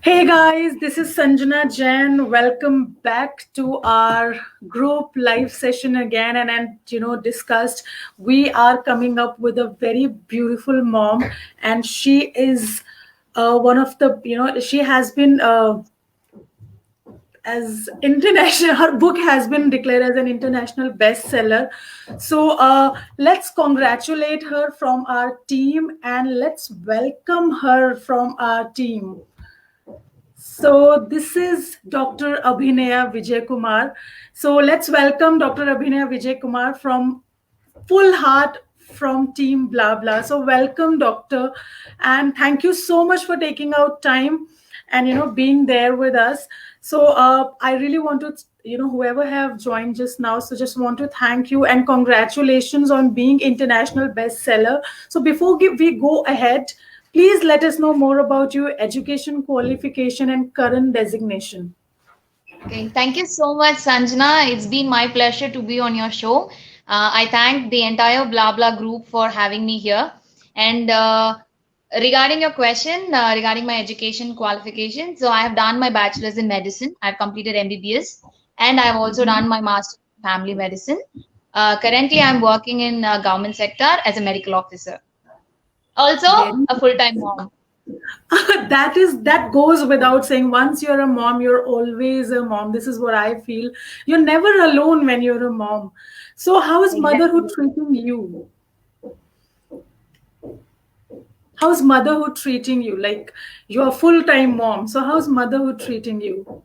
Hey guys, this is Sanjana Jain. Welcome back to our group live session again. And discussed, we are coming up with a very beautiful mom, and she is one of the, she has been as international. Her book has been declared as an international bestseller. So let's congratulate her from our team, and let's welcome her from our team. So this is Dr. Abhinaya Vijay Kumar. So let's welcome Dr. Abhinaya Vijay Kumar from Full Heart from Team Blah Blah. So welcome, Doctor, and thank you so much for taking out time and being there with us. So I really want to whoever have joined just now. So just want to thank you and congratulations on being international bestseller. So before we go ahead, please let us know more about your education, qualification, and current designation. Okay, thank you so much, Sanjana. It's been my pleasure to be on your show. I thank the entire Blah Blah group for having me here. And regarding your question, regarding my education qualification, so I have done my bachelor's in medicine. I've completed MBBS, and I've also done my master's in family medicine. Currently, I'm working in government sector as a medical officer. Also, Very a full-time mom. that goes without saying. Once you're a mom, you're always a mom. This is what I feel. You're never alone when you're a mom. So how is motherhood Exactly. treating you? How's motherhood treating you? Like, you're a full-time mom, so how's motherhood treating you?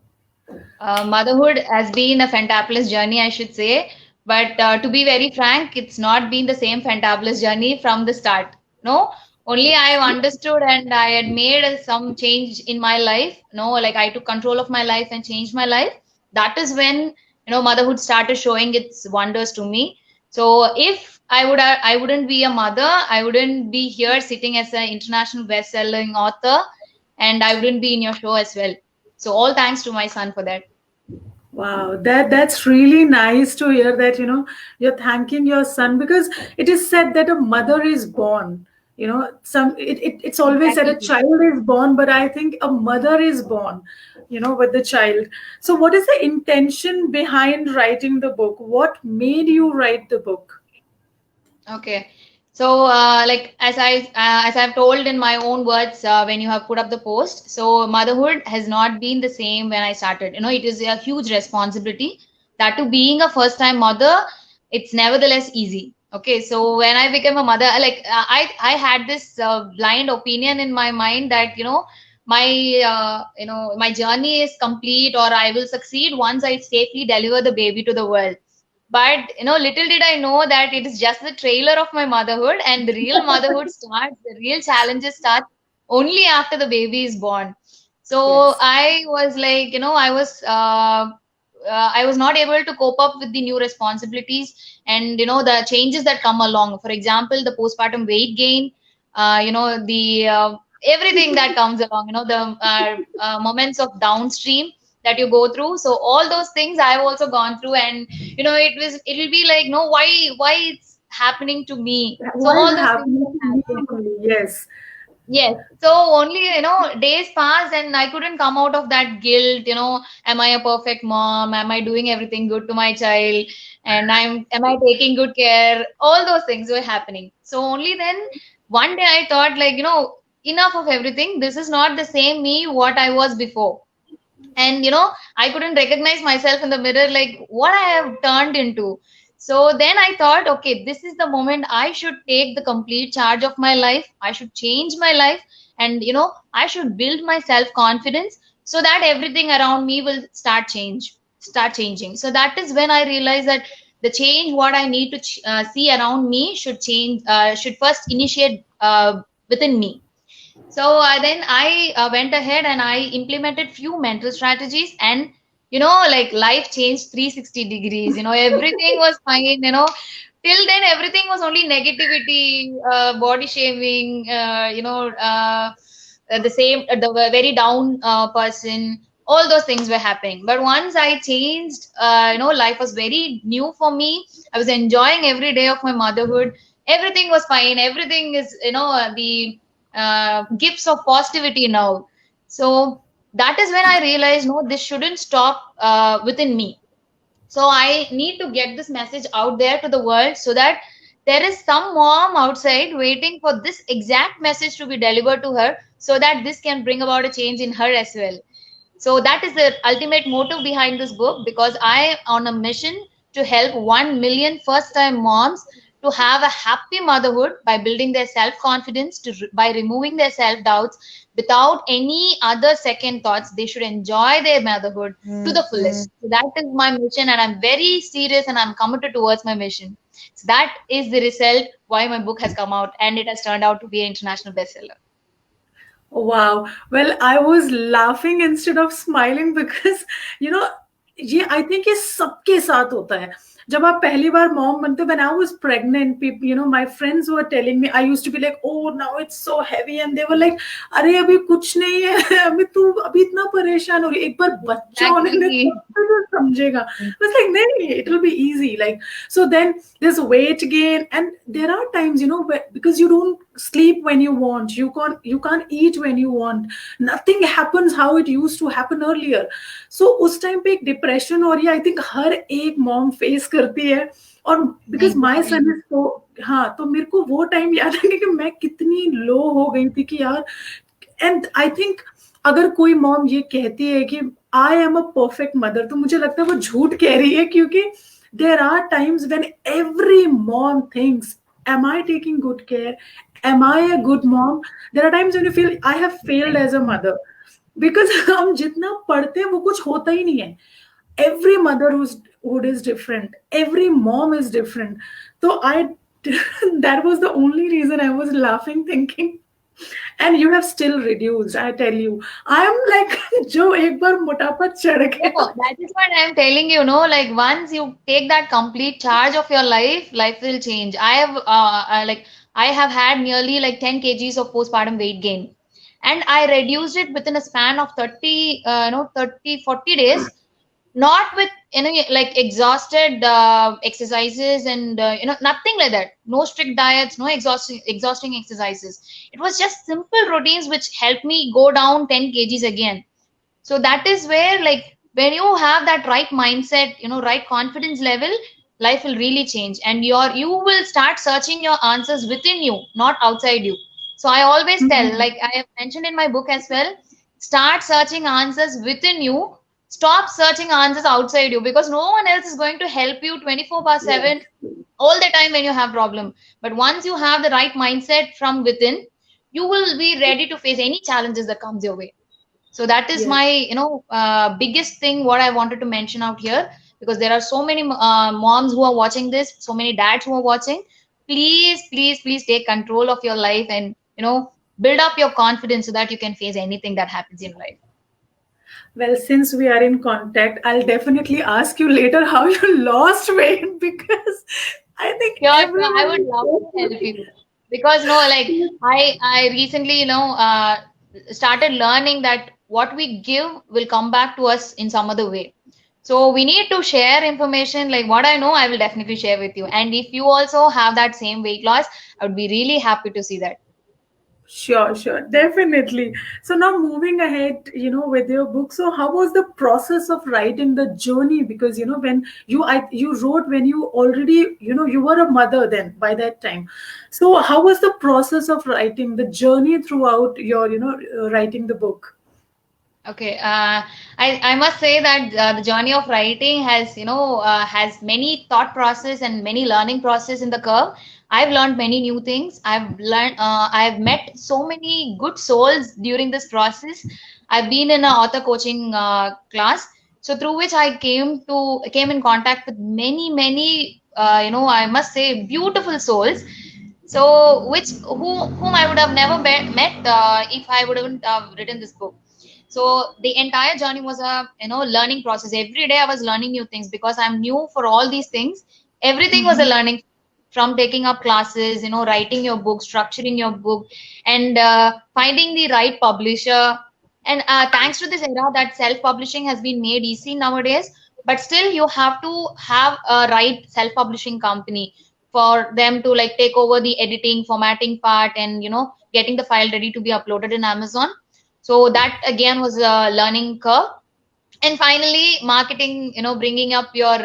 Motherhood has been a fantabulous journey, I should say. But to be very frank, it's not been the same fantabulous journey from the start. No, only I understood and I had made some change in my life. No, like I took control of my life and changed my life. That is when motherhood started showing its wonders to me. So if I wouldn't be a mother. I wouldn't be here sitting as an international best-selling author, and I wouldn't be in your show as well. So all thanks to my son for that. Wow, that's really nice to hear that, you're thanking your son, because it is said that a mother is born. It's always said a Exactly. child is born, but I think a mother is born, with the child. So what is the intention behind writing the book? What made you write the book? Okay. So, like as I've told in my own words when you have put up the post, so motherhood has not been the same when I started. It is a huge responsibility. That to being a first-time mother, it's nevertheless easy. Okay, so when I became a mother, I had this blind opinion in my mind that my my journey is complete or I will succeed once I safely deliver the baby to the world. But little did I know that it is just the trailer of my motherhood, and the real motherhood starts, the real challenges start only after the baby is born. So Yes. I was like, I was not able to cope up with the new responsibilities and the changes that come along. For example, the postpartum weight gain, the everything that comes along. The moments of downstream that you go through. So all those things I've also gone through, and it'll be like, no, why it's happening to me. So What is all those things happening have to me happened. only? Yes. Yes. So only, days passed and I couldn't come out of that guilt, am I a perfect mom? Am I doing everything good to my child? And am I taking good care? All those things were happening. So only then one day I thought, like, enough of everything. This is not the same me what I was before. And I couldn't recognize myself in the mirror, like what I have turned into. So then I thought, okay, this is the moment I should take the complete charge of my life. I should change my life, and I should build my self confidence so that everything around me will start changing. So that is when I realized that the change what I need to see around me should change, should first initiate within me. So then I went ahead and I implemented few mental strategies, and like life changed 360 degrees. Everything was fine. Till then everything was only negativity, body shaming. The same, the very down person. All those things were happening. But once I changed, life was very new for me. I was enjoying every day of my motherhood. Everything was fine. Everything is, the gifts of positivity now. So that is when I realized, no, this shouldn't stop within me. So I need to get this message out there to the world, so that there is some mom outside waiting for this exact message to be delivered to her, so that this can bring about a change in her as well. So that is the ultimate motive behind this book, because I am on a mission to help 1 million first time moms to have a happy motherhood by building their self confidence, by removing their self doubts without any other second thoughts. They should enjoy their motherhood to the fullest. So that is my mission, and I'm very serious and I'm committed towards my mission. So that is the result why my book has come out, and it has turned out to be an international bestseller. Wow. Well, I was laughing instead of smiling because, you know, ये I think ये सबके साथ होता है. जब आप पहली बार mom बनते हो, when I was pregnant, people, you know, my friends were telling me, I used to be like, oh, now it's so heavy, and they were like, अरे अभी कुछ नहीं है, अभी तू अभी इतना परेशान हो रही है, एक बार बच्चा होने दे तो समझेगा. I was like, नहीं, it will be easy. Like, so then there's weight gain, and there are times, you know, because you don't sleep when you want, you can't eat when you want, nothing happens how it used to happen earlier. So उस time पे एक depression और ये I think हर एक mom face करती है. और because my son is तो हाँ, तो मेरे को वो टाइम याद है कि मैं कितनी लो हो गई थी कि यार. एंड आई थिंक अगर कोई मॉम ये कहती है कि I am a perfect mother, तो मुझे लगता है वो झूठ कह रही है, क्योंकि there are times when every mom thinks, am I taking good care, am I a good mom? There are times when you feel I have failed as a mother, because हम जितना पढ़ते हैं वो कुछ होता ही नहीं है. Every motherhood is different, every mom is different. So that was the only reason I was laughing, thinking, and you have still reduced, I tell you. I am like जो एक बार मोटापा चढ़ गया. No, that is what I'm telling you, no, like once you take that complete charge of your life, life will change. I have had nearly like 10 kgs of postpartum weight gain, and I reduced it within a span of 40 days, not with like exhausted exercises and nothing like that. No strict diets, no exhausting exercises. It was just simple routines which helped me go down 10 kgs again. So that is where, like, when you have that right mindset, right confidence level, life will really change, and you will start searching your answers within you, not outside you. So I always tell, like I have mentioned in my book as well, start searching answers within you. Stop searching answers outside you, because no one else is going to help you 24/7 all the time when you have problem. But once you have the right mindset from within, you will be ready to face any challenges that comes your way. So that is my biggest thing what I wanted to mention out here, because there are so many moms who are watching this, so many dads who are watching. Please take control of your life, and build up your confidence so that you can face anything that happens in life. Well, since we are in contact, I'll definitely ask you later how you lost weight, because I think I would love to help you, because I recently started learning that what we give will come back to us in some other way. So we need to share information. Like what I know, I will definitely share with you. And if you also have that same weight loss, I would be really happy to see that. Sure, definitely. So now moving ahead, with your book. So how was the process of writing, the journey? Because when you wrote when you already you were a mother then by that time. So how was the process of writing, the journey throughout your writing the book? Okay, I must say that the journey of writing has has many thought process and many learning process in the curve. I've learned many new things. I've met so many good souls during this process. I've been in an author coaching class, so through which I came in contact with many I must say beautiful souls. So whom I would have never met if I wouldn't have written this book. So the entire journey was a learning process. Every day I was learning new things, because I'm new for all these things. Everything was a learning, from taking up classes, writing your book, structuring your book, and finding the right publisher. And thanks to this era that self-publishing has been made easy nowadays, but still you have to have a right self-publishing company for them to like take over the editing, formatting part, and getting the file ready to be uploaded in Amazon. So that again was a learning curve. And finally, marketing, bringing up your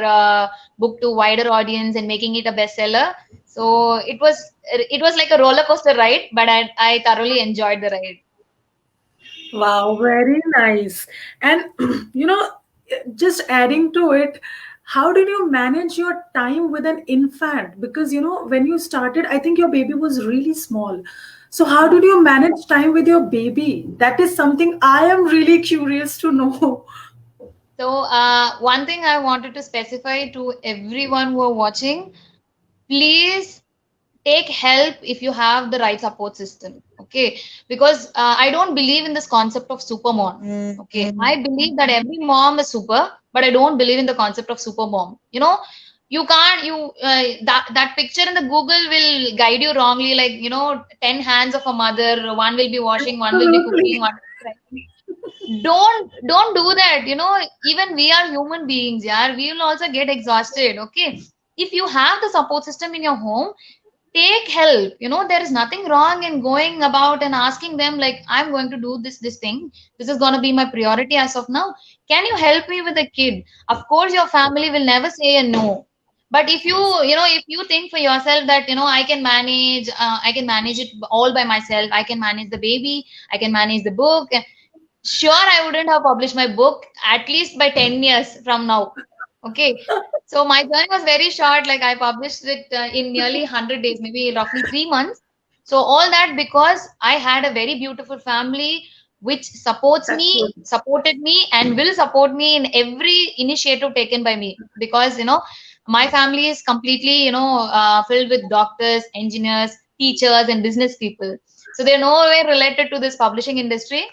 book to wider audience and making it a bestseller. So it was like a roller coaster ride, but I thoroughly enjoyed the ride. Wow, very nice. And just adding to it, how did you manage your time with an infant? Because when you started, I think your baby was really small. So how did you manage time with your baby? That is something I am really curious to know. So one thing I wanted to specify to everyone who are watching, please take help if you have the right support system. Okay, because I don't believe in this concept of super mom. Okay, I believe that every mom is super, but I don't believe in the concept of super mom. You can't that picture in the Google will guide you wrongly, like 10 hands of a mother, one will be washing, one will be cooking, Absolutely. one will be writing. Don't do that. Even we are human beings. Yeah, we will also get exhausted. Okay, if you have the support system in your home, take help. There is nothing wrong in going about and asking them, like, I'm going to do this thing, this is going to be my priority as of now, can you help me with the kid? Of course your family will never say a no. But if you think for yourself that I can manage it all by myself, I can manage the baby, I can manage the book, sure, I wouldn't have published my book at least by 10 years from now. Okay. So my journey was very short. Like I published it in nearly 100 days, maybe roughly 3 months. So all that because I had a very beautiful family which That's good. supported me, and will support me in every initiative taken by me. Because, my family is completely, filled with doctors, engineers, teachers, and business people. So they're no way related to this publishing industry.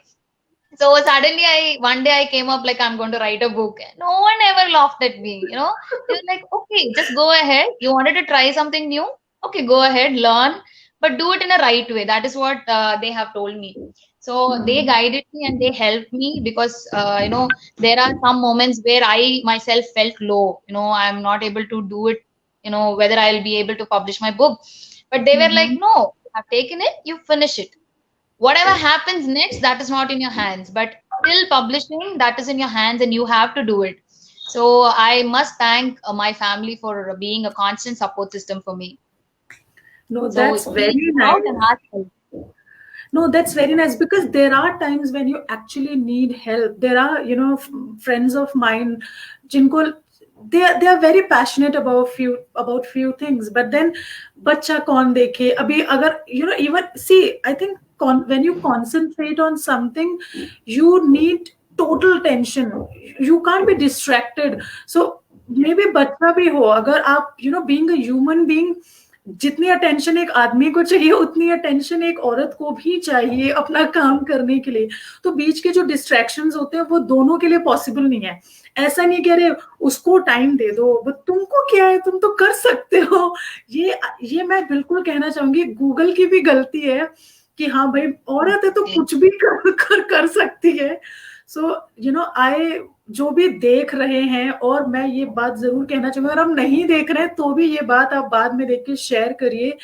So suddenly one day I came up like I'm going to write a book. No one ever laughed at me. They were like, okay, just go ahead. You wanted to try something new? Okay, go ahead, learn, but do it in a right way. That is what they have told me. So they Mhm. guided me and they helped me because, there are some moments where I myself felt low. I'm not able to do it, whether I'll be able to publish my book. But they were like, Mhm. no, you have taken it, you finish it. Whatever happens next, that is not in your hands, but till publishing, that is in your hands and you have to do it. So I must thank my family for being a constant support system for me. No, So that's please very go out and nice. ask help. No, that's very nice because there are times when you actually need help. There are, friends of mine, jinko they are very passionate about few things, but then bacha kaun dekhe abhi agar even see, I think when you concentrate on something, you need total tension. You can't be distracted. So maybe बच्चा भी हो अगर आप being a human being, जितनी attention एक आदमी को चाहिए उतनी अटेंशन एक औरत को भी चाहिए अपना काम करने के लिए। तो बीच के जो डिस्ट्रैक्शंस होते हैं वो दोनों के लिए पॉसिबल नहीं है। ऐसा नहीं कह रहे उसको टाइम दे दो, वो तुमको क्या है, तुम तो कर सकते हो। ये मैं बिल्कुल कहना चाहूंगी गूगल की भी गलती है कि हाँ भाई औरत है तो कुछ भी कर सकती है। सो आई जो भी देख रहे हैं, और मैं ये बात जरूर कहना चाहूंगी, अगर हम नहीं देख रहे हैं तो भी ये बात आप बाद में देख के शेयर करिए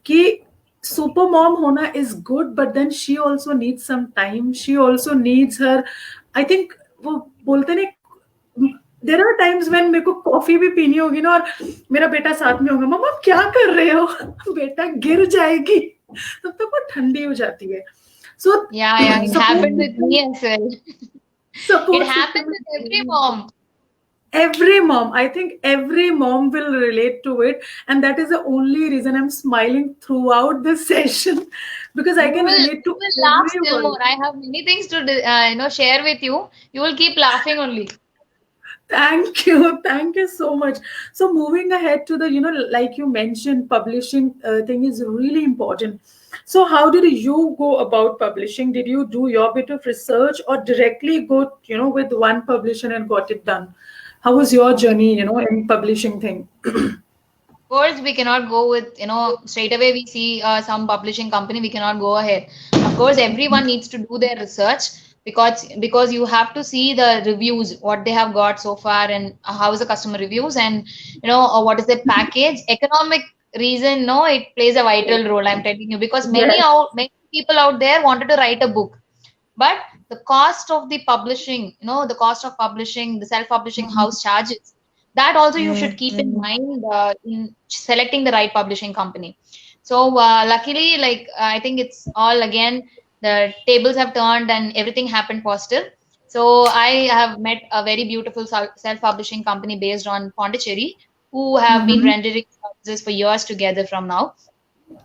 कि सुपर मॉम होना is good, but then she also needs some time, she also needs her, I think वो बोलते ना, देर आर टाइम्स व्हेन मेरे को कॉफी भी पीनी होगी ना और मेरा बेटा साथ में होगा, मम्मा क्या कर रहे हो, बेटा गिर जाएगी, तब तक वो ठंडी हो जाती है। सो Yeah, it happened with support me as well. It support happens system is with every very important. mom. Every mom, I think every mom will relate to it, and that is the only reason I'm smiling throughout this session because I You can will relate you to will laugh every still word. more. I have many things to share with you. You will keep laughing only. Thank you so much. So moving ahead to the, like you mentioned, publishing thing is really important. So how did you go about publishing? Did you do your bit of research or directly go, with one publisher and got it done? How was your journey, in publishing thing? Of course, we cannot go with, straight away we see some publishing company, we cannot go ahead. Of course, everyone needs to do their research because you have to see the reviews, what they have got so far, and how is the customer reviews, and what is the package. Economic reason, no, it plays a vital role. I'm telling you because Yes. many people out there wanted to write a book. but the cost of the publishing, the cost of publishing, the self-publishing house charges, that also you should keep in mind in selecting the right publishing company. So luckily, like I think it's all again, the tables have turned and everything happened positive. So I have met a very beautiful self-publishing company based on Pondicherry, who have been Mhm. rendering services for years together from now.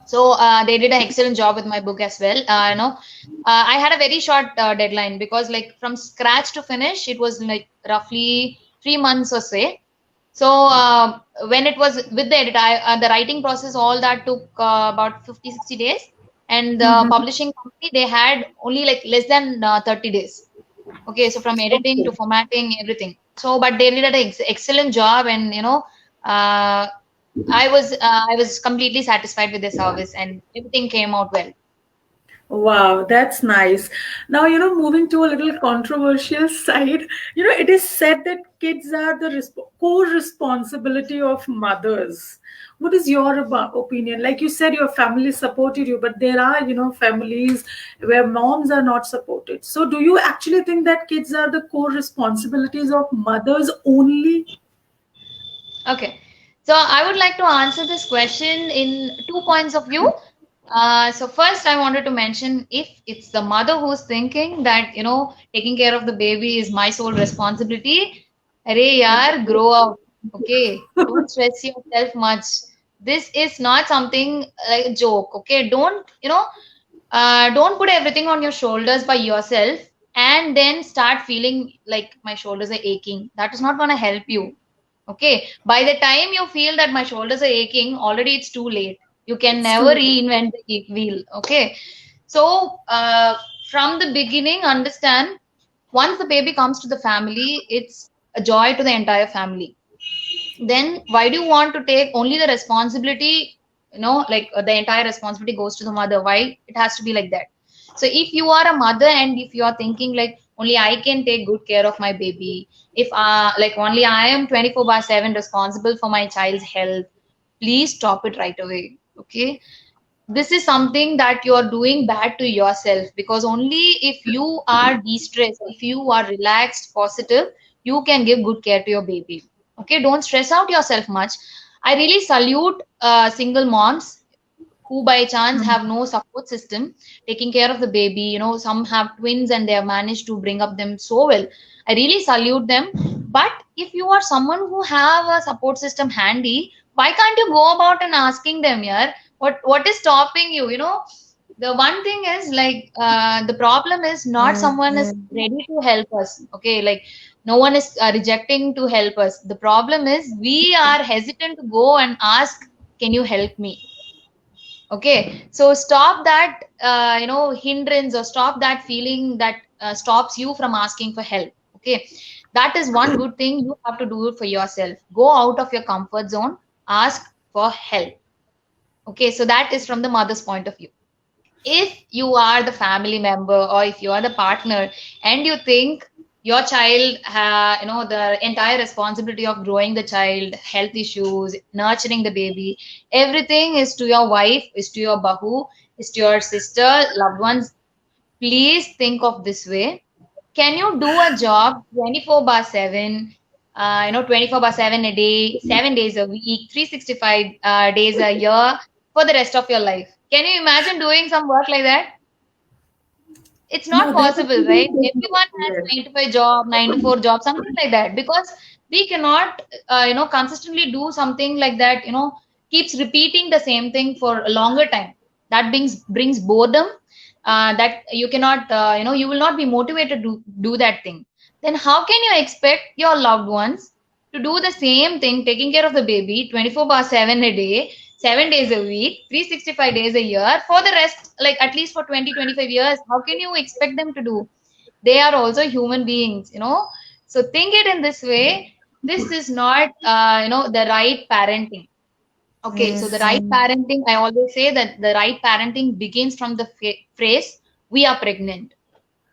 So they did an excellent job with my book as well. I had a very short deadline, because like from scratch to finish, it was like roughly 3 months or so. So when it was with the edit, the writing process, all that took about 50-60 days, and the Mhm. publishing company, they had only like less than 30 days. Okay, so from editing to Okay. formatting, everything. So, but they did an excellent job, and uh, I was completely satisfied with the service, and everything came out well. Wow, that's nice. Now, moving to a little controversial side, it is said that kids are the core responsibility of mothers. What is your opinion? Like you said, your family supported you, but there are, families where moms are not supported. So, do you actually think that kids are the core responsibilities of mothers only? Okay, so I would like to answer this question in 2 points of view. So first, I wanted to mention, if it's the mother who's thinking that taking care of the baby is my sole responsibility, arey yaar, grow up. Okay, don't stress yourself much. This is not something like a joke. Okay, don't put everything on your shoulders by yourself and then start feeling like my shoulders are aching. That is not going to help you. Okay, by the time you feel that my shoulders are aching, already it's too late. You can It's never too. reinvent the wheel. Okay, so from the beginning, understand, once the baby comes to the family, it's a joy to the entire family. Then why do you want to take only the responsibility? Like the entire responsibility goes to the mother. Why it has to be like that? So if you are a mother, and if you are thinking like only I can take good care of my baby, if like only I am 24/7 responsible for my child's health, please stop it right away. Okay, this is something that you are doing bad to yourself, because only if you are de-stressed, if you are relaxed, positive, you can give good care to your baby. Okay, don't stress out yourself much. I really salute single moms who by chance have no support system taking care of the baby. Some have twins and they have managed to bring up them so well. I really salute them. But if you are someone who have a support system handy, why can't you go about and asking them? Yeah, what is stopping you? The one thing is like the problem is not someone is ready to help us. Okay, like no one is rejecting to help us. The problem is we are hesitant to go and ask, can you help me? Okay, so stop that hindrance, or stop that feeling that stops you from asking for help. Okay, that is one good thing you have to do for yourself. Go out of your comfort zone, ask for help. Okay, so that is from the mother's point of view. If you are the family member, or if you are the partner, and you think your child the entire responsibility of growing the child, health issues, nurturing the baby, everything is to your wife, is to your bahu, is to your sister, loved ones, please think of this way. Can you do a job 24 bar 7, 24 bar 7 a day, 7 days a week, 365 days a year, for the rest of your life? Can you imagine doing some work like that? It's not No, that possible, right? Everyone has is 9 to 5 job, 9 to 4 job, something like that, because we cannot consistently do something like that, keeps repeating the same thing for a longer time. That brings boredom, that you cannot you will not be motivated to do that thing. Then how can you expect your loved ones to do the same thing, taking care of the baby 24 bar 7 a day, 7 days a week, 365 days a year, for the rest, like at least for 20-25 years? How can you expect them to do? They are also human beings. So think it in this way. This is not, the right parenting. Okay, so the right parenting, I always say that the right parenting begins from the phrase, we are pregnant.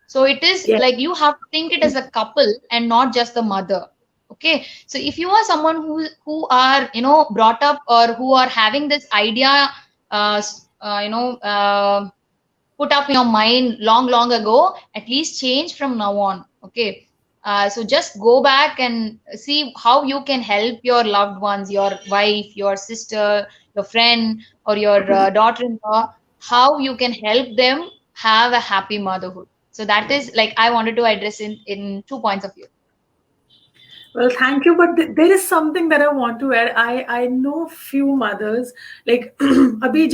So it is yes. like you have to think it as a couple and not just the mother. Okay. So if you are someone who are brought up, or who are having this idea, uh, s- uh, you know, uh, put up in your mind long ago, at least change from now on. Okay. So just go back and see how you can help your loved ones, your wife, your sister, your friend, or your daughter-in-law, how you can help them have a happy motherhood. So that is like I wanted to address in 2 points of view. Well, thank you. But there is something that I want to add. I know few mothers like abhi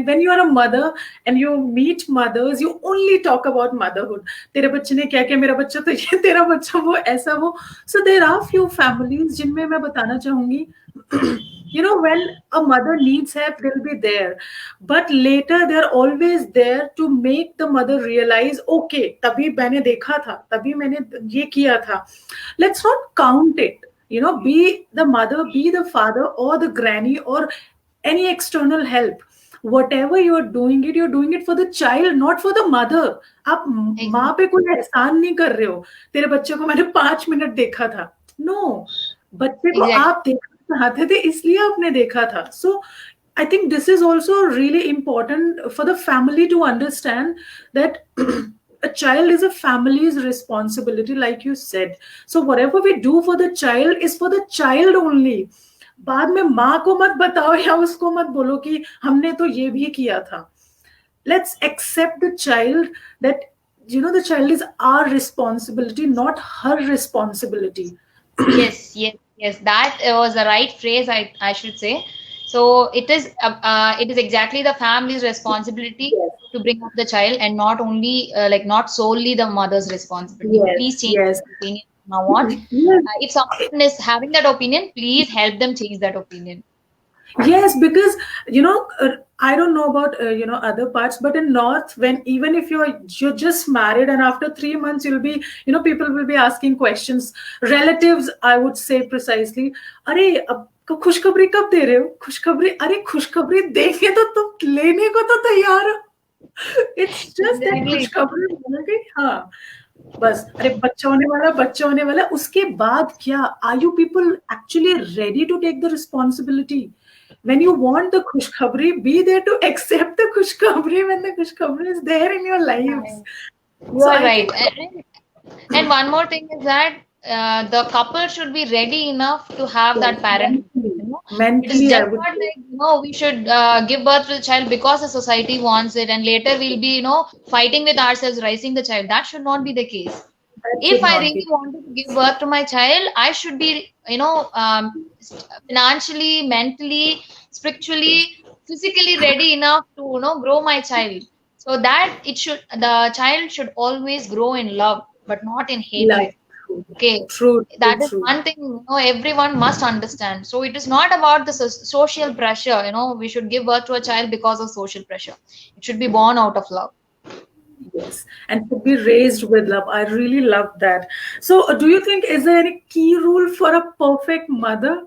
when you are a mother and you meet mothers, you only talk about motherhood. तेरे बच्चे ने क्या किया, मेरा बच्चा तो ये, तेरा बच्चा वो, ऐसा वो. So there are few families जिनमें मैं बताना चाहूंगी. When a mother needs help, they'll be there. But later, they're always there to make the mother realize, okay, तभी मैंने देखा था, तभी मैंने ये किया था. Let's not count it. Be the mother, be the father, or the granny, or any external help. Whatever you're doing it for the child, not for the mother. आप माँ पे कोई एहसान नहीं कर रहे हो. तेरे बच्चे को मैंने 5 मिनट देखा था. No, बच्चे को आप देखना चाहते थे इसलिए आपने देखा था. So I think this is also really important for the family to understand that a child is a family's responsibility, like you said. So whatever we do for the child is for the child only. बाद में माँ को मत बताओ या उसको मत बोलो कि हमने तो ये भी किया था. Let's accept the child that the child is our responsibility, not her responsibility. Yes. That was the right phrase, I should say. So it is exactly the family's responsibility to bring up the child, and not only not solely the mother's responsibility. Please change your opinion now on. If someone is having that opinion, please help them change that opinion. Yes, because I don't know about other parts, but in North, even if you're just married and after 3 months you'll be people will be asking questions. Relatives, I would say precisely, अरे अब खुशखबरी कब दे रहे हो? खुशखबरी, अरे खुशखबरी देंगे तो तुम लेने को तो तैयार हो. It's just that खुशखबरी बोला कि हाँ बस, अरे बच्चा होने वाला. उसके बाद क्या? Are you people actually ready to take the responsibility? When you want the khushkhabri, be there to accept the khushkhabri when the khushkhabri is there in your lives. You are right. And one more thing is that the couple should be ready enough to have that parent. Mentally, it is just not like we should give birth to the child because the society wants it, and later we'll be fighting with ourselves raising the child. That should not be the case. If I really wanted to give birth to my child, I should be financially, mentally, spiritually, physically ready enough to grow my child, so that the child should always grow in love, but not in hatred. Okay, true. That is one thing everyone must understand. So it is not about the social pressure. We should give birth to a child because of social pressure. It should be born out of love. Yes, and to be raised with love. I really love that. So, do you think, is there any key rule for a perfect mother?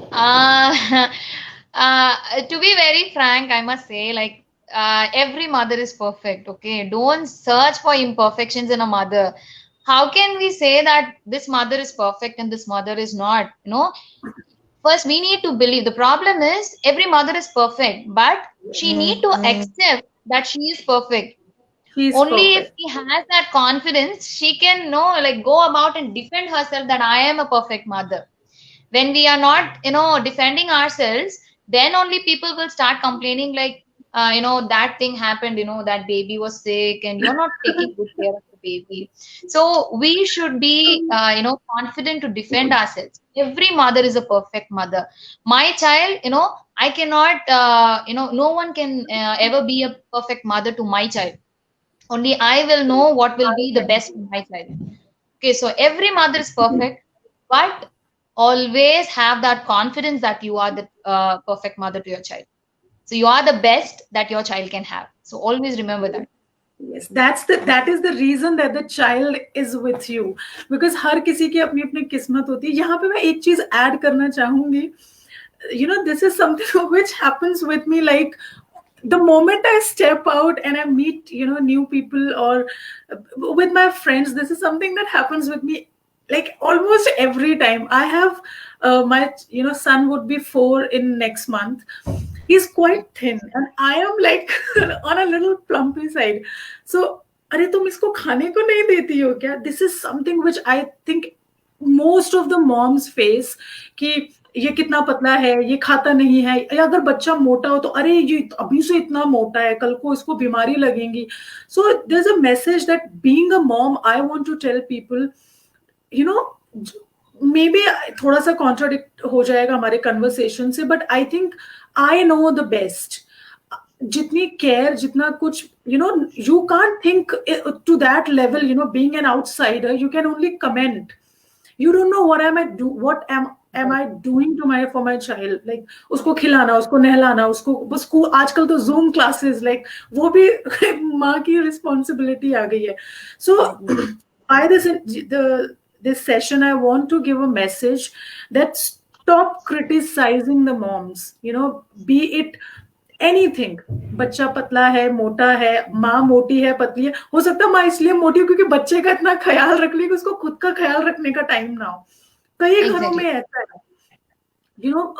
To be very frank, I must say, every mother is perfect. Okay, don't search for imperfections in a mother. How can we say that this mother is perfect and this mother is not? First we need to believe. The problem is every mother is perfect, but she need to accept that she is perfect. Only if she has that confidence, she can go about and defend herself that I am a perfect mother. When we are not defending ourselves, then only people will start complaining that thing happened, that baby was sick and you're not taking good care of the baby. So we should be confident to defend ourselves. Every mother is a perfect mother. My child, I cannot no one can ever be a perfect mother to my child. Only I will know what will be the best for my child. Okay, so every mother is perfect, but always have that confidence that you are the perfect mother to your child. So you are the best that your child can have. So always remember that. Yes, that is the reason that the child is with you, because हर किसी की अपनी अपनी किस्मत होती है. यहाँ पे मैं एक चीज ऐड करना चाहूंगी. This is something which happens with me, like the moment I step out and I meet new people or with my friends, this is something that happens with me like almost every time. I have my son would be 4 in next month. He's quite thin and I am like on a little plumpy side. So अरे तुम इसको खाने को नहीं देती हो क्या? This is something which I think most of the moms face कि ये कितना पतला है, ये खाता नहीं है, या अगर बच्चा मोटा हो तो अरे ये अभी से इतना मोटा है, कल को इसको बीमारी लगेंगी. So there's a message that being a mom, I want to tell people, you know, maybe थोड़ा सा contradict हो जाएगा हमारे conversation से, but I think I know the best. जितनी केयर, जितना कुछ, you can't think to that level, being an outsider, you can only comment. You don't know what am I doing for my child, like उसको खिलाना, उसको नहलाना, उसको बस आजकल तो Zoom classes, like वो भी माँ की responsibility आ गई है. So by this session, I want to give a message that stop criticizing the moms, be it anything. बच्चा पतला है, मोटा है, माँ मोटी है, पतली है, हो सकता है माँ इसलिए मोटी हो क्योंकि बच्चे का इतना ख्याल रख ली कि उसको खुद का ख्याल रखने का टाइम ना हो. कई घरों में ऐसा है,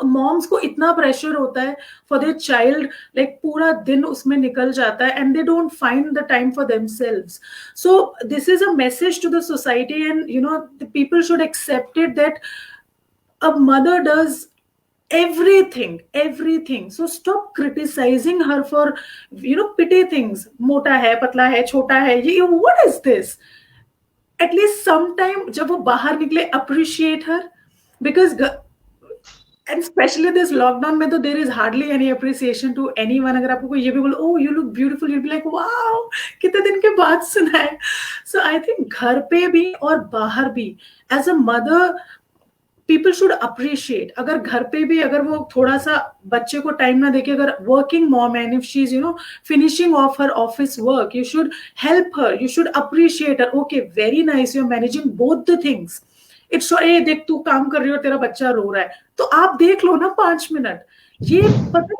moms को इतना प्रेशर होता है for their child, like पूरा दिन उसमें निकल जाता है and they don't find the time for themselves. So this is a message to the society, and the people should accept it that a mother does everything. So stop criticizing her for petty things. Mota hai, patla hai, chota hai, what is this? At least sometime jab wo bahar nikle, appreciate her, because and especially this lockdown mein, there is hardly any appreciation to anyone. Agar aapko koi ye bhi bolo, oh you look beautiful, you'll be like, wow, kitne din ke baad suna hai. So I think ghar pe bhi aur bahar bhi, as a mother, people should appreciate. अगर घर पे भी अगर वो थोड़ा सा बच्चे को टाइम ना देके, अगर working mom and if she's finishing off her office work, you should help her, you should appreciate her. Okay, very nice, you're managing both the things. It's so, hey देख तू काम कर रही हो, तेरा बच्चा रो रहा है, तो आप देख लो ना 5 मिनट. ये पता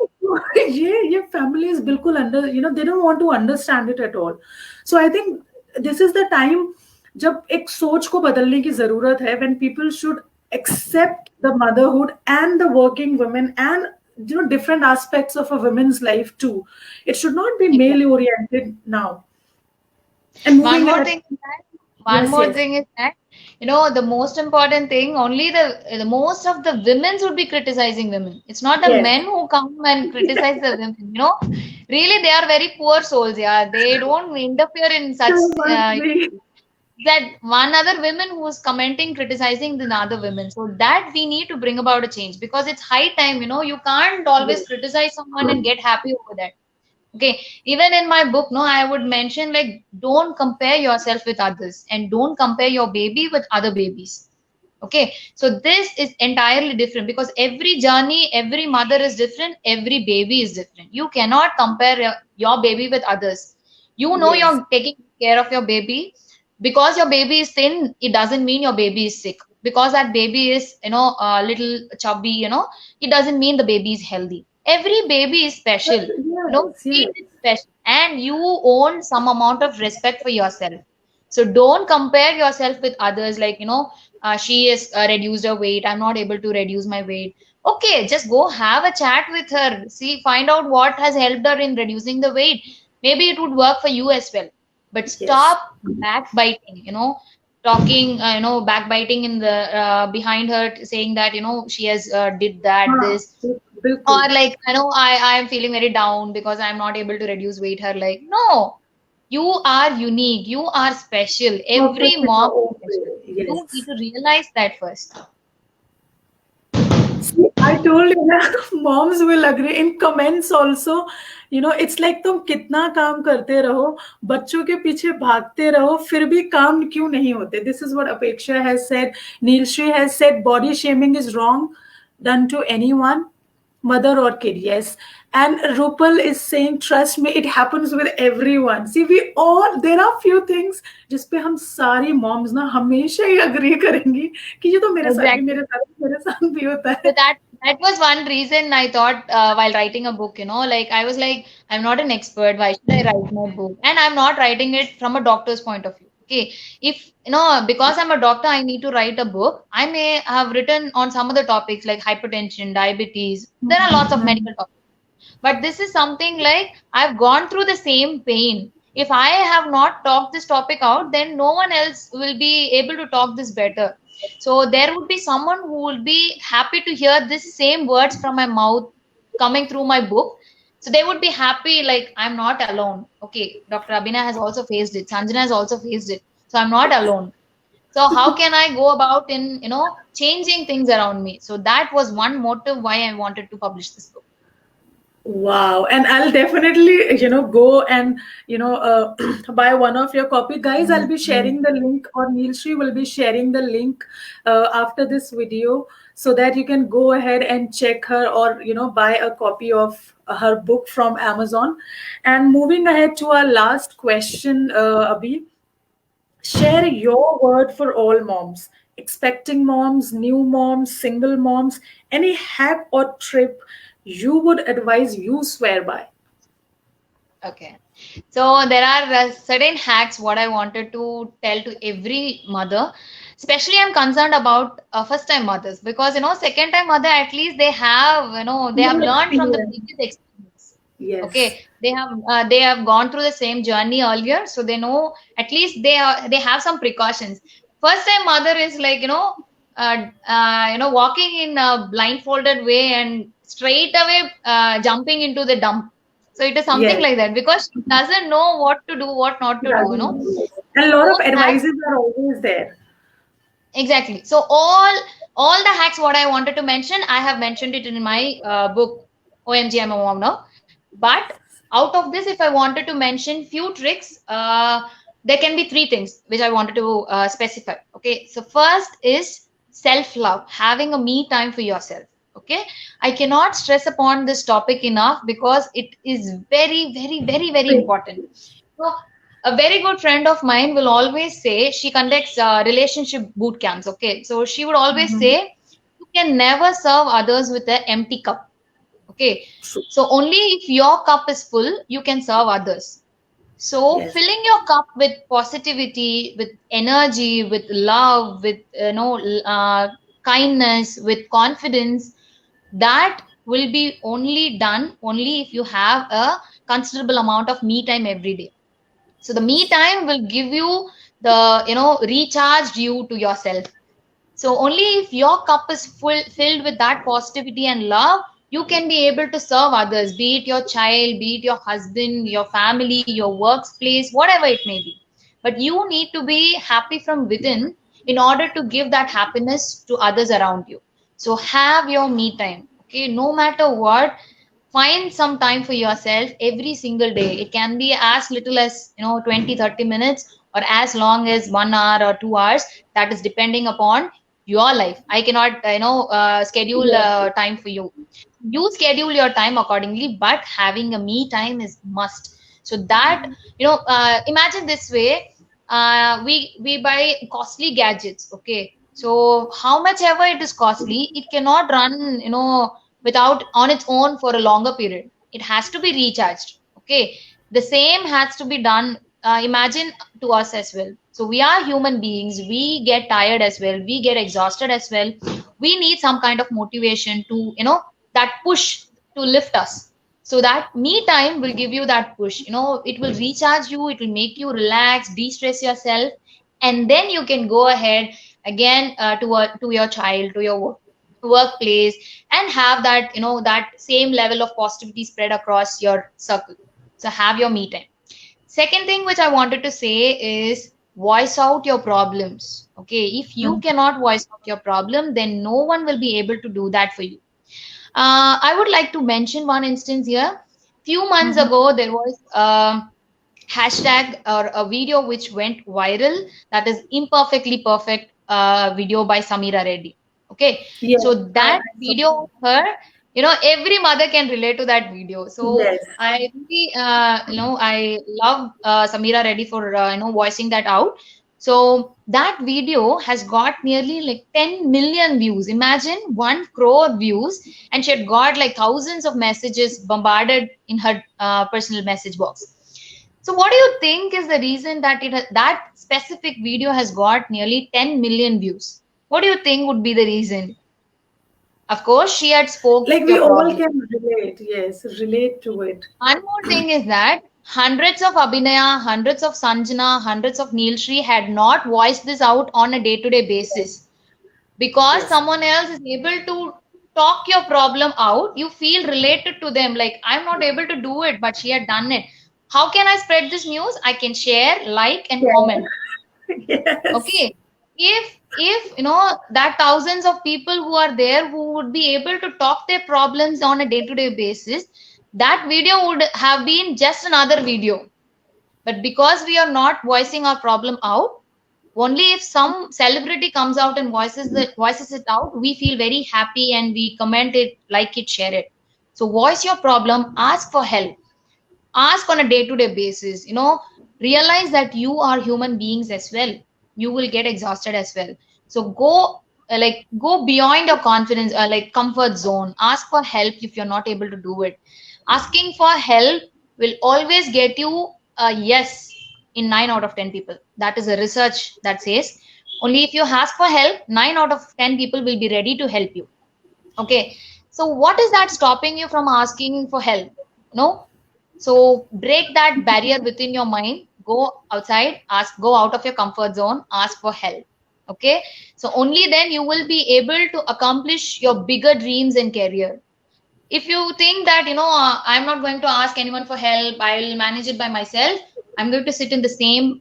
नहीं ये families बिल्कुल they don't want to understand it at all. So I think this is the time जब एक सोच को बदलने की जरूरत है, when people should accept the motherhood and the working women and different aspects of a woman's life too. It should not be male oriented now. And one more thing is that the most important thing, only the most of the women would be criticizing women. It's not the men who come and criticize the women. Really, they are very poor souls. Yeah, they don't interfere in such that one other women who is commenting, criticizing the other women. So that we need to bring about a change, because it's high time. You can't always criticize someone and get happy over that. Okay, even in my book, I would mention, like, don't compare yourself with others and don't compare your baby with other babies. Okay, so this is entirely different, because every journey, every mother is different, every baby is different. You cannot compare your baby with others. You're taking care of your baby. Because your baby is thin, it doesn't mean your baby is sick. Because that baby is, a little chubby, it doesn't mean the baby is healthy. Every baby is special. Special, and you own some amount of respect for yourself. So don't compare yourself with others. Like, she has reduced her weight, I'm not able to reduce my weight. Okay, just go have a chat with her. See, find out what has helped her in reducing the weight. Maybe it would work for you as well. But stop backbiting, talking, backbiting in the behind her, saying that, she has did that, this, or like, I am feeling very down because I'm not able to reduce weight. Her like, no, you are unique, you are special. Every mom is special. You need to realize that first. See, I told you, moms will agree. In comments also, it's like तुम कितना काम करते रहो, बच्चों के पीछे भागते रहो, फिर भी काम क्यों नहीं होते. This is what Apeksha has said. Neelshri has said, body shaming is wrong, done to anyone, mother or kid. Yes. And Rupal is saying, trust me, it happens with everyone. See, there are few things जिस पे हम सारी moms ना हमेशा ही agree करेंगी कि ये तो मेरे साथ भी होता है. So that was one reason I thought while writing a book, like I was like, I'm not an expert. Why should I write my book? And I'm not writing it from a doctor's point of view. Okay, if because I'm a doctor, I need to write a book. I may have written on some other topics like hypertension, diabetes. There are lots of medical topics. But this is something like I've gone through the same pain. If I have not talked this topic out, then no one else will be able to talk this better. So there would be someone who will be happy to hear this same words from my mouth coming through my book. So they would be happy, like, I'm not alone. Okay, Dr. Abhina has also faced it. Sanjana has also faced it. So I'm not alone. So how can I go about in, changing things around me? So that was one motive why I wanted to publish this book. Wow. And I'll definitely, go and, buy one of your copy. Guys, I'll be sharing the link, or Neelshri will be sharing the link after this video, so that you can go ahead and check her, or, buy a copy of her book from Amazon. And moving ahead to our last question, Abhi, share your word for all moms, expecting moms, new moms, single moms, any hack or trip you would advise, you swear by. Okay. So there are certain hacks what I wanted to tell to every mother. Especially I'm concerned about first time mothers, because second time mother, at least they have they have More learned from the experience. previous experience. Yes. Okay, they have gone through the same journey earlier, so they know, at least they have some precautions. First time mother is like walking in a blindfolded way and straight away jumping into the dump. So it is something Yes. like that, because she doesn't know what to do, what not to do. And a lot of Those hacks. advices are always there. Exactly. So all the hacks what I wanted to mention, I have mentioned it in my book, OMG, I'm a Mom Now. But out of this, if I wanted to mention few tricks, there can be three things which I wanted to specify. Okay. So first is self-love, having a me time for yourself. Okay. I cannot stress upon this topic enough, because it is very, very, very, very important. So a very good friend of mine will always say, she conducts relationship boot camps. Okay, so she would always Mhm. say, you can never serve others with an empty cup. Okay, True. so only if your cup is full, you can serve others. So Yes. filling your cup with positivity, with energy, with love, with kindness, with confidence, that will be only done only if you have a considerable amount of me time every day. So the me time will give you the, recharged you to yourself. So only if your cup is filled with that positivity and love, you can be able to serve others, be it your child, be it your husband, your family, your workplace, whatever it may be. But you need to be happy from within in order to give that happiness to others around you. So have your me time. Okay, no matter what, find some time for yourself every single day. It can be as little as 20-30 minutes, or as long as 1 hour or 2 hours. That is depending upon your life. I cannot schedule Yes. time for you. You schedule your time accordingly, but having a me time is must. So that, imagine this way, we buy costly gadgets. Okay, so how much ever it is costly, it cannot run without on its own for a longer period. It has to be recharged. Okay, the same has to be done. Imagine to us as well. So we are human beings, we get tired as well, we get exhausted as well. We need some kind of motivation to that push to lift us. So that me time will give you that push. It will recharge you, it will make you relax, de-stress yourself, and then you can go ahead again to your child, to your workplace, and have that that same level of positivity spread across your circle. So have your me time. Second thing which I wanted to say is, voice out your problems. Okay, if you Mhm. cannot voice out your problem, then no one will be able to do that for you. I would like to mention one instance here. Few months Mhm. ago, there was hashtag or a video which went viral, that is imperfectly perfect video by Samira Reddy. Okay, Yes. so I that video of her, every mother can relate to that video. So yes. I really I love Samira Reddy for voicing that out. So that video has got nearly like 10 million views. Imagine 1 crore views, and she had got like thousands of messages bombarded in her personal message box. So what do you think is the reason that that specific video has got nearly 10 million views? What do you think would be the reason? Of course, she had spoke Like we your all problem. can relate, yes, relate to it. One more thing is that hundreds of Abhinaya, hundreds of Sanjana, hundreds of Neelshri had not voiced this out on a day-to-day basis. Because Yes. someone else is able to talk your problem out, you feel related to them. Like, I'm not able to do it, but she had done it. How can I spread this news? I can share, like, and comment. Yes. Okay. If that thousands of people who are there who would be able to talk their problems on a day-to-day basis, that video would have been just another video. But because we are not voicing our problem out, only if some celebrity comes out and voices it out, we feel very happy and we comment it, like it, share it. So voice your problem, ask for help, ask on a day-to-day basis. Realize that you are human beings as well. You will get exhausted as well. So go beyond your confidence, like comfort zone. Ask for help if you're not able to do it. Asking for help will always get you a yes in 9 out of 10 people. That is a research that says only if you ask for help, 9 out of 10 people will be ready to help you. Okay. So what is that stopping you from asking for help? No. So break that barrier within your mind. Go outside, go out of your comfort zone, ask for help. Okay. So only then you will be able to accomplish your bigger dreams and career. If you think that, I'm not going to ask anyone for help, I'll manage it by myself, I'm going to sit in the same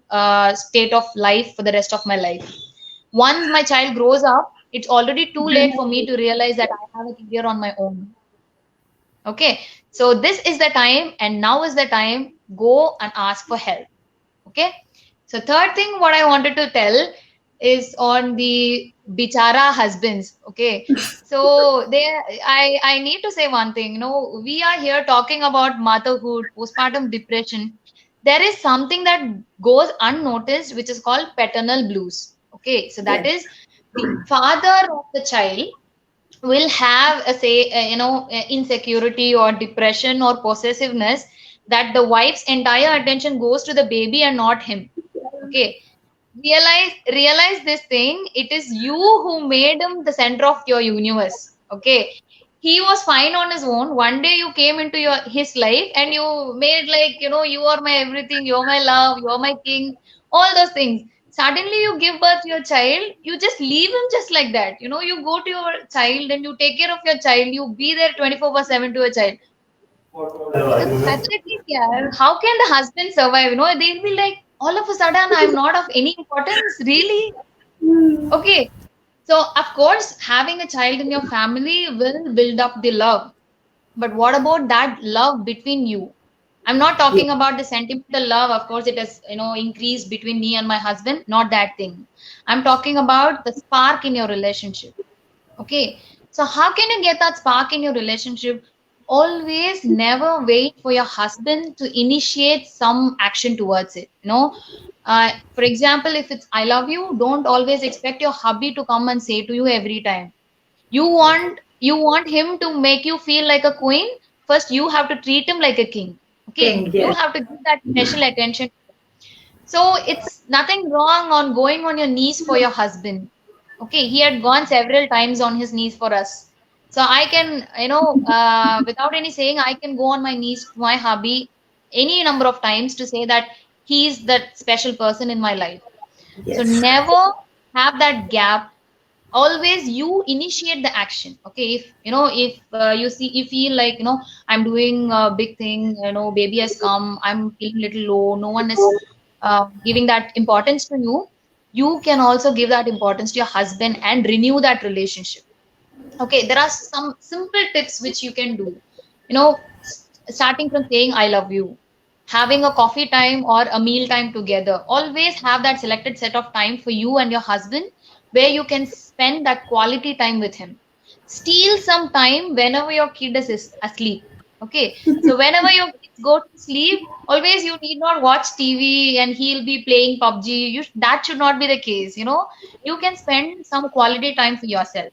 state of life for the rest of my life. Once my child grows up, it's already too late for me to realize that I have a career on my own. Okay, so this is the time, and now is the time. Go and ask for help. Okay, so third thing, what I wanted to tell is on the bichara husbands. Okay, so I need to say one thing. We are here talking about motherhood, postpartum depression. There is something that goes unnoticed, which is called paternal blues. Okay, so that Yes. is the father of the child will have a say insecurity or depression or possessiveness, that the wife's entire attention goes to the baby and not him. Okay, realize this thing. It is you who made him the center of your universe. Okay, he was fine on his own. One day you came into his life and you made, like, you are my everything, you're my love, you're my king, all those things. Suddenly you give birth to your child, you just leave him just like that. You go to your child and you take care of your child, you be there 24/7 to a child. Pathetic, yeah. How can the husband survive? They'll be like, all of a sudden, I'm not of any importance, really? Okay. So, of course, having a child in your family will build up the love. But what about that love between you? I'm not Yes. talking about the sentimental love. Of course, it has, increased between me and my husband. Not that thing. I'm talking about the spark in your relationship. Okay. So how can you get that spark in your relationship? Always never wait for your husband to initiate some action towards it. For example, if it's I love you, don't always expect your hubby to come and say to you every time. You want him to make you feel like a queen. First, you have to treat him like a king. Okay. Thing, You yes. have to give that special attention. So it's nothing wrong on going on your knees for your husband. Okay, he had gone several times on his knees for us. So I can, without any saying, I can go on my knees to my hubby any number of times to say that he's that special person in my life. So Yes. never have that gap. Always you initiate the action. Okay, if you feel like, I'm doing a big thing, baby has come, I'm feeling a little low, no one is giving that importance to you, you can also give that importance to your husband and renew that relationship. Okay, there are some simple tips which you can do. Starting from saying I love you, having a coffee time or a meal time together. Always have that selected set of time for you and your husband where you can spend that quality time with him. Steal some time whenever your kid is asleep. Okay, so whenever your kids go to sleep, always you need not watch TV and he'll be playing PUBG. That should not be the case. You can spend some quality time for yourself.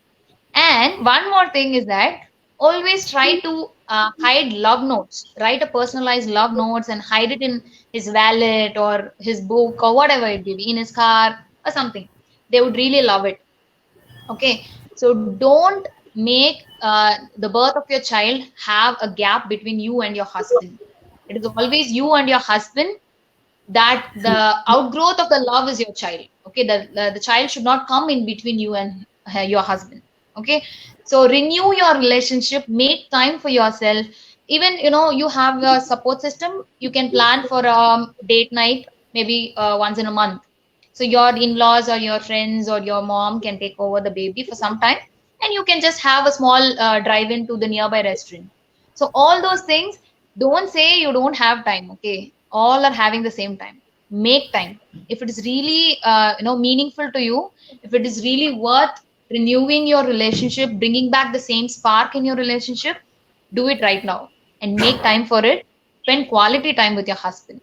And one more thing is that always try to hide love notes, write a personalized love notes and hide it in his wallet or his book or whatever it may be, in his car or something. They would really love it. Okay, so don't make the birth of your child have a gap between you and your husband. It is always you and your husband, that the outgrowth of the love is your child. Okay, the child should not come in between you and your husband. Okay, so renew your relationship, make time for yourself. Even you have a support system, you can plan for date night, maybe once in a month. So your in-laws or your friends or your mom can take over the baby for some time, and you can just have a small drive in to the nearby restaurant. So all those things, don't say you don't have time. Okay, all are having the same time. Make time. If it is really meaningful to you, if it is really worth renewing your relationship, bringing back the same spark in your relationship, do it right now and make time for it. Spend quality time with your husband.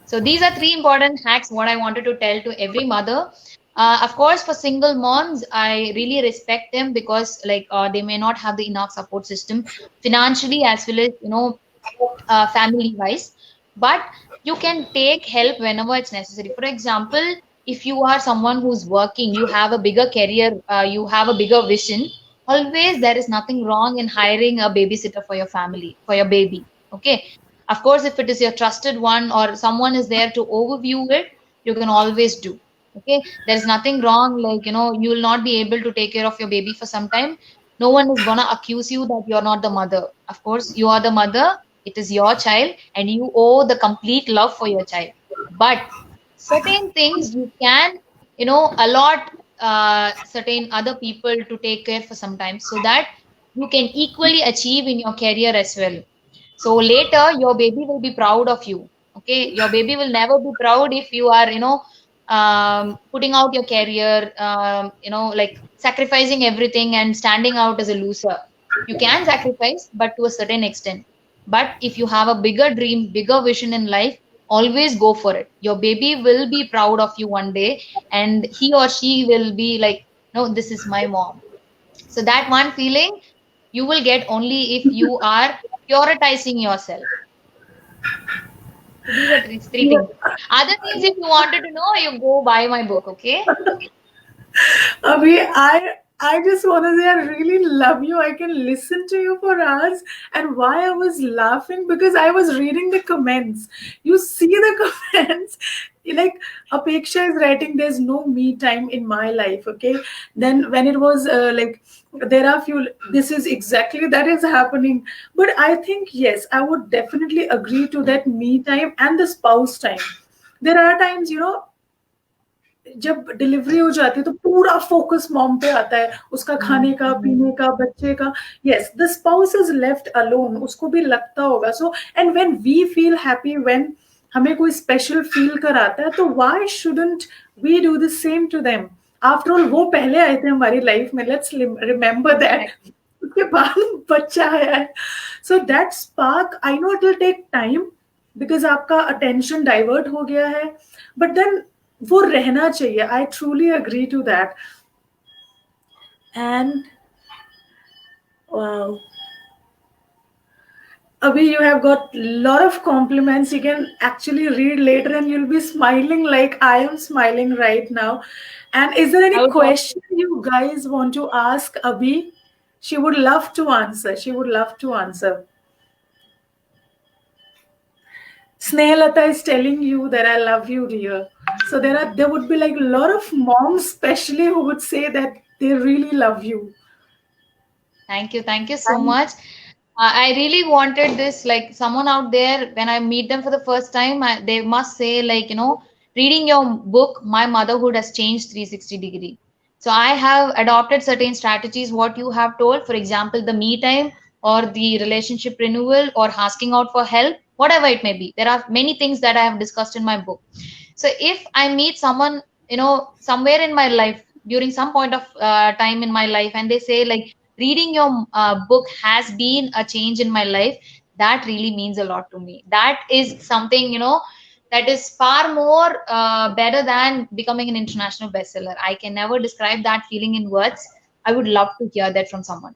So these are three important hacks what I wanted to tell to every mother. Of course, for single moms, I really respect them because like they may not have the enough support system financially as well as family wise, but you can take help whenever it's necessary. For example, if you are someone who's working, you have a bigger career, you have a bigger vision, always there is nothing wrong in hiring a babysitter for your family, for your baby. Okay, of course, if it is your trusted one or someone is there to overview it, you can always do. Okay, there's nothing wrong, like you will not be able to take care of your baby for some time. No one is gonna accuse you that you're not the mother. Of course, you are the mother. It is your child and you owe the complete love for your child. But certain things you can allot certain other people to take care for some time, so that you can equally achieve in your career as well. So later your baby will be proud of you. Okay, your baby will never be proud if you are putting out your career, like sacrificing everything and standing out as a loser. You can sacrifice, but to a certain extent. But if you have a bigger dream, bigger vision in life, always go for it. Your baby will be proud of you one day, and he or she will be like, no, this is my mom. So that one feeling you will get only if you are prioritizing yourself. So these are three things. Other things, if you wanted to know, you go buy my book, okay? Abhi, I just want to say I really love you. I can listen to you for hours. And why I was laughing, because I was reading the comments. You see the comments. Like Apeksha is writing, there's no me time in my life. Okay. Then when it was like there are few, this is exactly that is happening. But I think yes, I would definitely agree to that me time and the spouse time. There are times, जब delivery हो जाती है तो पूरा focus mom पे आता है, उसका खाने का, पीने का, बच्चे का. Yes, the spouse is left alone, उसको भी लगता होगा. So and when we feel happy, when हमें कोई स्पेशल फील कराता है, तो why shouldn't we do the same to them? After all वो पहले आए थे हमारी लाइफ में, लेट्स रिमेम्बर दैट. उसके बाद बच्चा आया है. So that spark, I know it will take time because आपका अटेंशन डाइवर्ट हो गया है, बट देन वो रहना चाहिए. I truly agree to that. And wow, Abhi, you have got lot of compliments. You can actually read later and you'll be smiling like I am smiling right now. And is there any question you guys want to ask Abhi? She would love to answer. She would love to answer. Snehalata is telling you that I love you, dear. So there would be like a lot of moms especially who would say that they really love you. Thank you so much. I really wanted this, like someone out there, when I meet them for the first time, they must say like, reading your book, my motherhood has changed 360 degree. So I have adopted certain strategies, what you have told, for example, the me time or the relationship renewal or asking out for help, whatever it may be. There are many things that I have discussed in my book. So if I meet someone, somewhere in my life, during some point of time in my life, and they say like, reading your book has been a change in my life, that really means a lot to me. That is something, that is far more better than becoming an international bestseller. I can never describe that feeling in words. I would love to hear that from someone.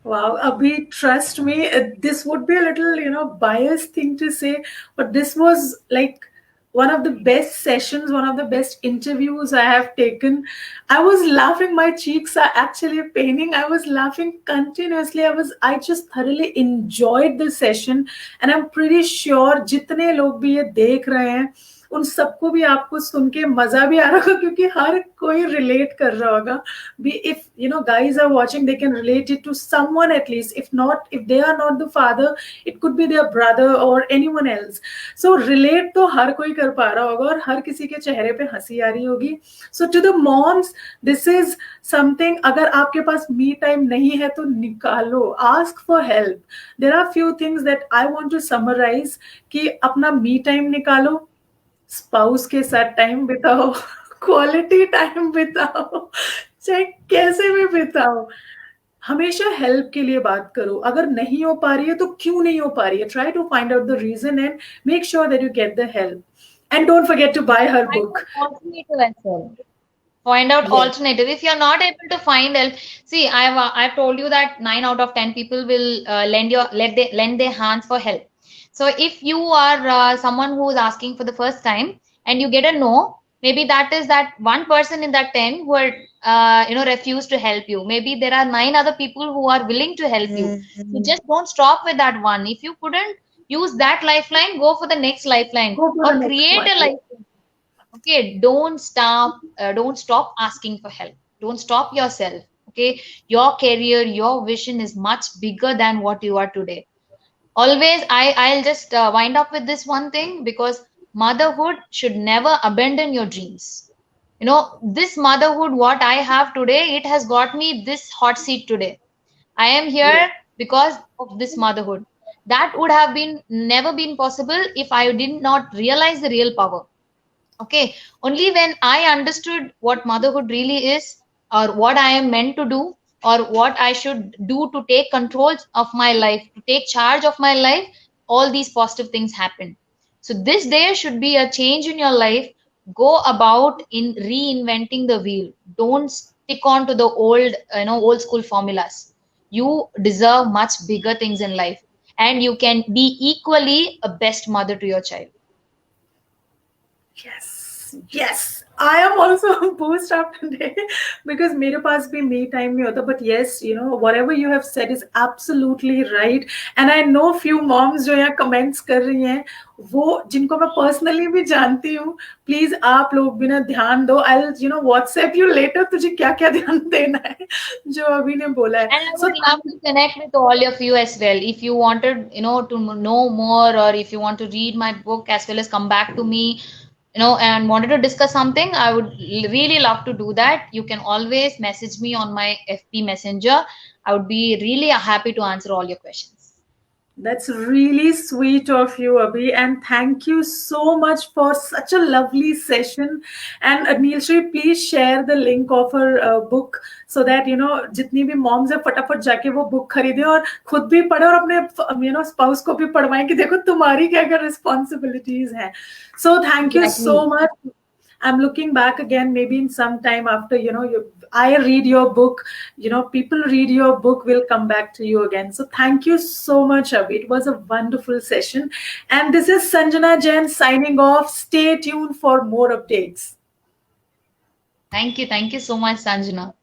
Wow, Abhi, trust me, this would be a little, biased thing to say, but this was like one of the best sessions, one of the best interviews I have taken. I was laughing, my cheeks are actually paining. I was laughing continuously. I just thoroughly enjoyed the session, and I'm pretty sure जितने लोग भी ये देख रहे हैं उन सबको भी आपको सुन के मजा भी आ रहा होगा क्योंकि हर कोई रिलेट कर रहा होगा. Be if guys are watching, they can relate it to someone at least. If not, if they are not the father, it could be their brother or anyone else. So relate तो हर कोई कर पा रहा होगा और हर किसी के चेहरे पे हंसी आ रही होगी. So to the moms, this is something. अगर आपके पास me time नहीं है तो निकालो, ask for help. There are few things that I want to summarize कि अपना me time निकालो, स्पाउस के साथ टाइम बिताओ, क्वालिटी टाइम बिताओ, चाहे कैसे भी बिताओ. हमेशा हेल्प के लिए बात करो. अगर नहीं हो पा रही है तो क्यों नहीं हो पा रही है, try to find out the reason and make sure that you get the help. And don't forget to buy her book. Alternative as well. Find out Yes. alternative. If you're not able to find help, see, I've told you that 9 out of 10 people will lend their hands for help. So if you are someone who is asking for the first time and you get a no, maybe that is that one person in that 10 who are refused to help you. Maybe there are 9 other people who are willing to help you. So just don't stop with that one. If you couldn't use that lifeline, go for the next lifeline Go for or the next create one. a lifeline. Okay, don't stop asking for help. Don't stop yourself. Okay, your career, your vision is much bigger than what you are today. Always, I'll just wind up with this one thing, because motherhood should never abandon your dreams. This motherhood, what I have today, it has got me this hot seat today. I am Yeah. here because of this motherhood. That would have been never been possible if I did not realize the real power. Okay, only when I understood what motherhood really is, or what I am meant to do, or what I should do to take control of my life, to take charge of my life, all these positive things happen. So this day should be a change in your life. Go about in reinventing the wheel. Don't stick on to the old school formulas. You deserve much bigger things in life, and you can be equally a best mother to your child. Yes, yes. I am also boost up today because मेरे पास भी me time नहीं होता. But yes, whatever you have said is absolutely right. And I know few moms जो यहाँ comments कर रही हैं, वो जिनको मैं personally भी जानती हूँ. Please आप लोग भी ना ध्यान दो. I'll WhatsApp you later. तुझे क्या क्या ध्यान देना है जो अभी ने बोला है. And I would love to connect with all of you as well. If you wanted, to know more, or if you want to read my book as well as come back to me, and wanted to discuss something, I would really love to do that. You can always message me on my FB Messenger. I would be really happy to answer all your questions. That's really sweet of you, Abhi, and thank you so much for such a lovely session. And Neelshri, please share the link of her book so that जितनी भी moms है फटाफट जाके वो book खरीदें और खुद भी पढ़े और अपने spouse को भी पढ़वाएं कि देखो तुम्हारी क्या क्या responsibilities हैं. So thank you so much. I'm looking back again, maybe in some time after, I read your book, people read your book, will come back to you again. So thank you so much, Abhi. It was a wonderful session. And this is Sanjana Jain signing off. Stay tuned for more updates. Thank you so much, Sanjana.